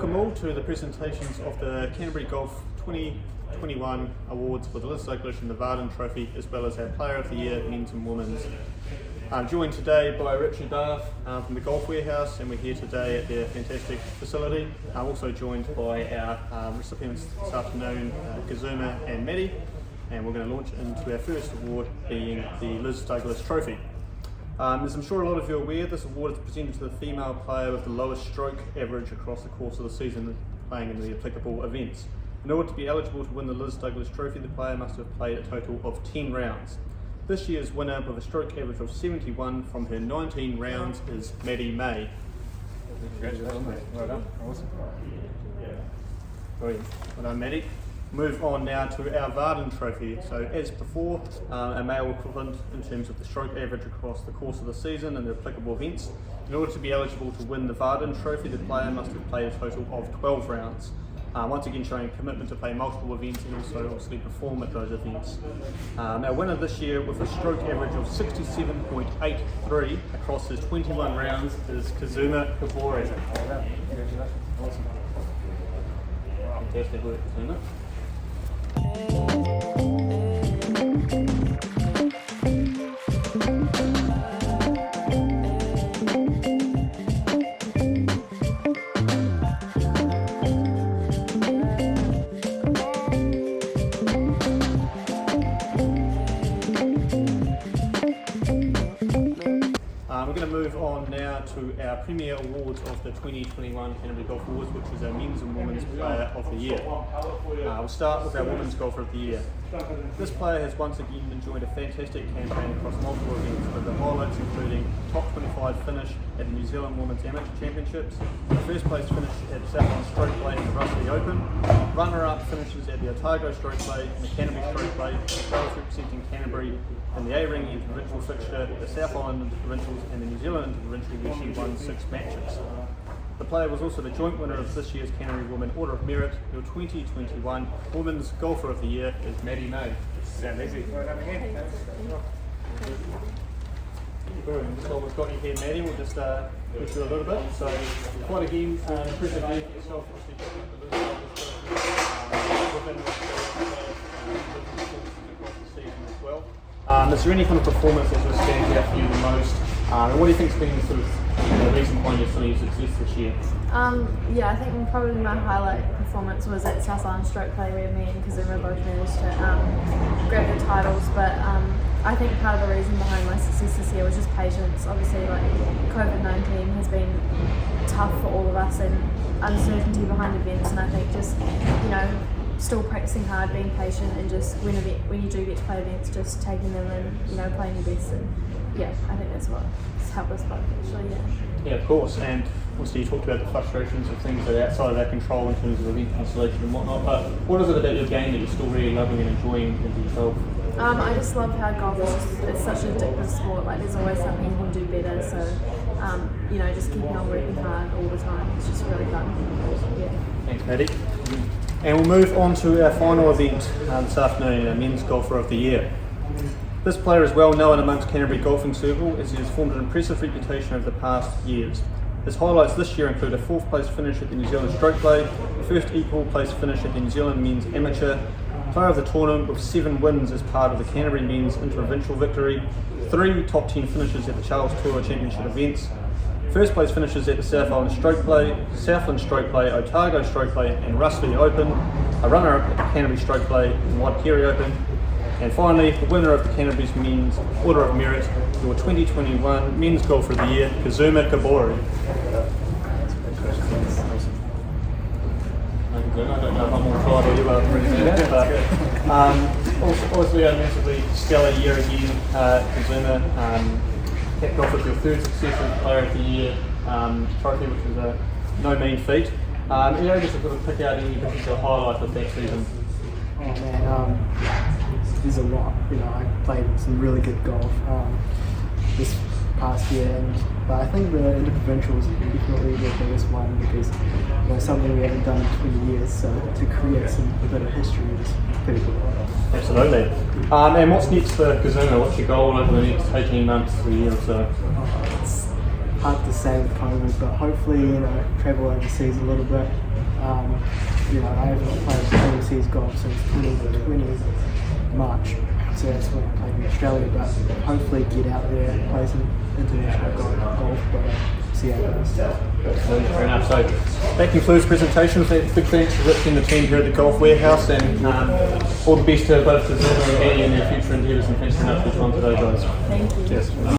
Welcome all to the presentations of the Canterbury Golf 2021 awards for the Liz Douglas and the Vardon Trophy, as well as our Player of the Year, Men's and Women's. I'm joined today by Richard Darth from the Golf Warehouse, and we're here today at their fantastic facility. I'm also joined by our recipients this afternoon, Kazuma and Maddie, and we're going to launch into our first award, being the Liz Douglas Trophy. As I'm sure a lot of you are aware, this award is presented to the female player with the lowest stroke average across the course of the season playing in the applicable events. In order to be eligible to win the Liz Douglas Trophy, the player must have played a total of 10 rounds. This year's winner with a stroke average of 71 from her 19 rounds is Maddie May. Congratulations, mate. Well done. Awesome. Brilliant. Well done, Maddie. Move on now to our Vardon Trophy. So as before, a male equivalent in terms of the stroke average across the course of the season and the applicable events. In order to be eligible to win the Vardon Trophy, the player must have played a total of 12 rounds. Once again showing commitment to play multiple events and also obviously perform at those events. Our winner this year with a stroke average of 67.83 across his 21 rounds is Kazuma Kabori. Congratulations. Awesome. Fantastic work, Kazuma. We're going to move on now to our Premier Awards of the 2021 Canterbury Golf Awards, which is our Men's and Women's Player of the Year. We'll start with our Women's Golfer of the Year. This player has once again enjoyed a fantastic campaign across multiple events, with the highlights including top 25 finish at the New Zealand Women's Amateur Championships, a first place finish at Southland Stroke Play in the Rusty Open, runner-up finishes at the Otago Stroke Play and the Canterbury Stroke Play, as well as representing Canterbury in the A-Ring Interprovincial fixture, the South Island Interprovincials and the New Zealand Interprovincial, where she won 6 matches. The player was also the joint winner of this year's Canterbury Women Order of Merit. Your 2021 Women's Golfer of the Year is Maddie May. Sound easy. Well done again. Just while we've got you here, Maddie, we'll just go through a little bit. So, quite again, impressive year for yourself. Is there any kind of performance that sort of stands out for you the most? And what do you think's been the sort of the reason behind your sort of success this year? Yeah, I think probably my highlight performance was at South Island Stroke Play, where me and Kazuma both managed to grab the titles. But I think part of the reason behind my success this year was just patience. Obviously, like COVID-19 has been tough for all of us, and uncertainty behind events. And I think just still practicing hard, being patient, and just when you do get to play events, just taking them and playing your best. And yeah, I think that's what's helped us both actually. Yeah, of course. And obviously you talked about the frustrations of things that are outside of our control in terms of event cancellation and whatnot. But what is it about your game that you're still really loving and enjoying in yourself? I just love how golf it's such an addictive sport. Like there's always something you can do better. So just keeping on working hard all the time. It's just really fun. Yeah. Thanks, Maddie. And we'll move on to our final event this afternoon, our Men's Golfer of the Year. This player is well known amongst Canterbury golfing circle, as he has formed an impressive reputation over the past years. His highlights this year include a 4th place finish at the New Zealand Stroke Play, the first equal place finish at the New Zealand Men's Amateur, player of the tournament with 7 wins as part of the Canterbury Men's Interprovincial victory, 3 top 10 finishes at the Charles Tour Championship events, first place finishes at the South Island Stroke Play, Southland Stroke Play, Otago Stroke Play and Rusty Open, a runner-up at the Canterbury Stroke Play and Waikiri Open, and finally the winner of the Canterbury's Men's Order of Merit, your 2021 Men's Golfer of the Year, Kazuma Kabori. I don't know if I'm more excited or you are ready for that, but obviously a massively stellar year again, Kazuma. Capped off with your 3rd successive Player of the Year trophy, which is no mean feat. Just to sort of pick out any particular highlight of that season. Oh man, there's a lot. I played some really good golf this past year, but I think the Interprovincial was definitely the biggest one because something we haven't done in 20 years. So to create a bit of history is pretty cool. Absolutely. And what's next for Kazuma? What's your goal over the next 18 months, a year or so? hard to say with COVID, but hopefully, travel overseas a little bit. I haven't played overseas golf since 2020 March, so that's when I played in Australia, but hopefully get out there and play some international golf, but see how it goes. Fair enough. So that concludes presentation. Big thanks to Rich and the team here at the Golf Warehouse, and all the best to both the Vardon and Annie in their future endeavours, and thanks enough for your time today, guys. Thank you. Cheers.